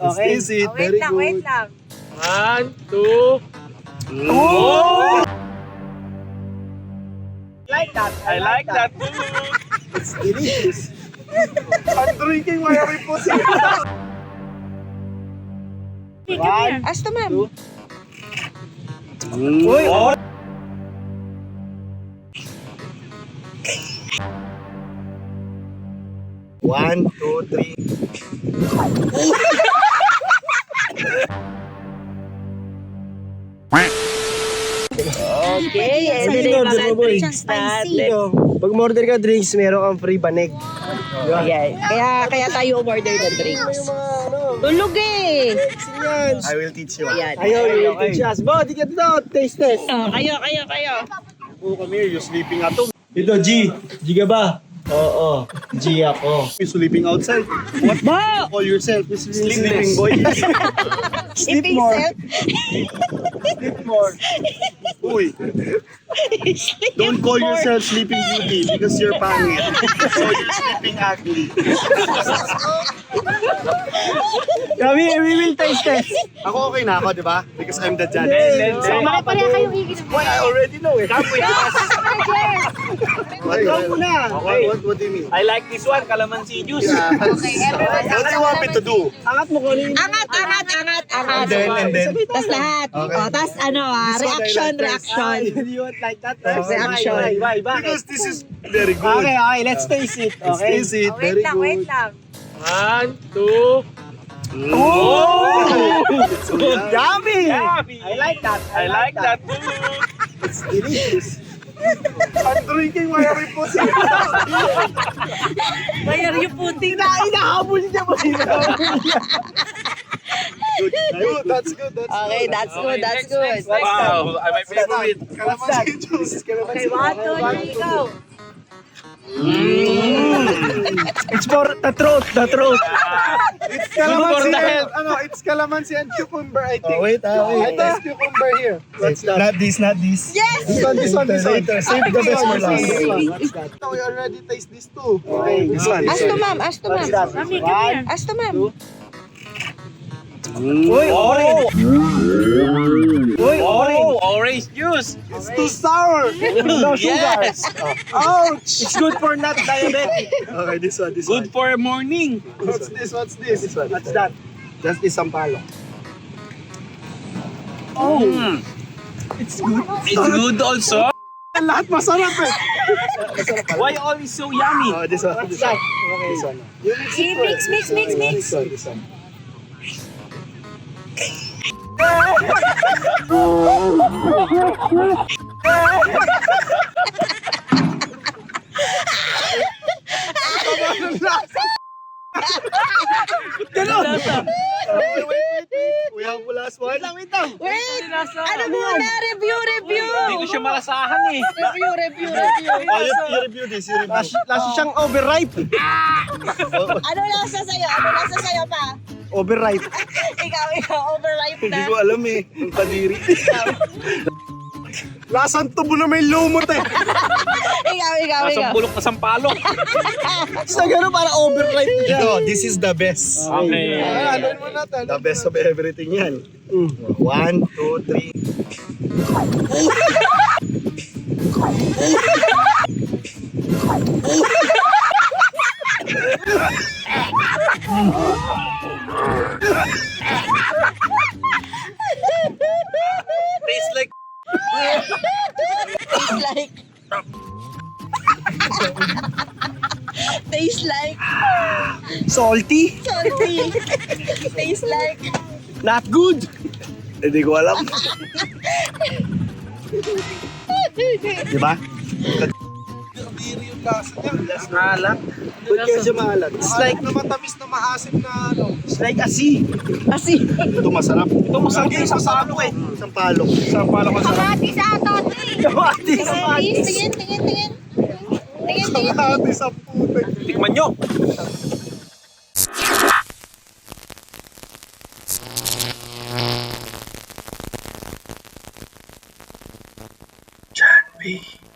Okay. Stay seat. Wait Very lang, wait good. lang. 1, 2. Oh! Like that. I like that too. It's delicious. I'm drinking my pussy. One. As to ma'am. Uy, oh. One, two, three. Okay, and Sige, then yung order mga mo, boy. drinks natin. Pag order ka drinks, meron kang free banig. Ayan. Kaya tayo umorder ng drinks. Ano? Tulog eh. Yan. I will teach you. Ayan. Ayaw, yung teachers. Bo, di ka daw. Taste test. Oh, kayo. Oh, come here. You're sleeping at home. Ito, G. G ka ba? Oo. G ako. You're sleeping outside. What? Bo! Call yourself sleeping boy. Sleep Sleeping more. self. Sleep more. Uy, Sleep don't call more. yourself sleeping beauty because you're pangit. So you're sleeping ugly. Kami, we will taste test. Ako okay na ako, di ba? Because I'm the judge. Sama pa rin. Well, I already know it. Come with us. Ikaw muna. What do you mean? I like this one, calamansi juice. Okay, everyone. What do you want me to do? Angat mo ko rin. Angat. And then? Tas lahat. Okay. O, tas ano reaction. You want like that? Reaction. Why? Because this is very good. Okay, let's taste it. Okay. Taste it. Wait Very lang, good. wait lang. 1, 2. Oh! So, yeah. Yummy! Yummy. I like that. I like that too. It's delicious. I'm drinking my pussy. Bayar yung puting na. Inahabol niya mo sila. Good. Good. That's good. Okay, that's good. Wow, my favorite. Calamansi juice. Okay, 1, 2, 3, go. It's for the throat. It's calamansi and- it's calamansi and cucumber, I think. Oh, wait. I taste cucumber here. What's that? Not this. Yes! This one. Later. Save the best for last. What's that? We already taste this too. Okay, this one. As to ma'am. What's that? One. As to ma'am. Uy, orange. Uy, orange. Orange juice. It's too sour. No sugar. Yes. Ouch. It's good for not diabetic. Okay, this one. Good for morning. What's this? What's that? That is sampalok. Oh. It's good. It's good also. Lahat masarap eh. Why always so yummy? Oh, this one. What's that? This one. Mix. This one. Wait. We have the last one. Wait! Ano muna? Review! Hindi ko siya malasahan eh. Review. Oh, you review this. You review. Lasa siyang overripe. Ano lasa sa'yo pa? Overripe. Ikaw, overripe Hindi na. ko alam eh. Ang kadiri. Lasang tubo na may lumot eh. Ikaw. Nasa bulok na sampalok. Sa gano'n para overripe siya. Ito, this is the best. Okay. Ano mo natin? The best of everything yan. 1, 2, 3. Tastes like Tastes like Salty. salty. Tastes like Not good. Hindi ko alam. Diba? alak. Ba't kaya siya maalat? It's like, na matamis na maasim na ano. it's like asi. kasi Ito masarap. Ito masarap yung sampalok eh. Sampalok. Sampalok ang sarap. kamatis ata to eh. Kamatis. Tingin. Kamatis sa putik. Tikman nyo.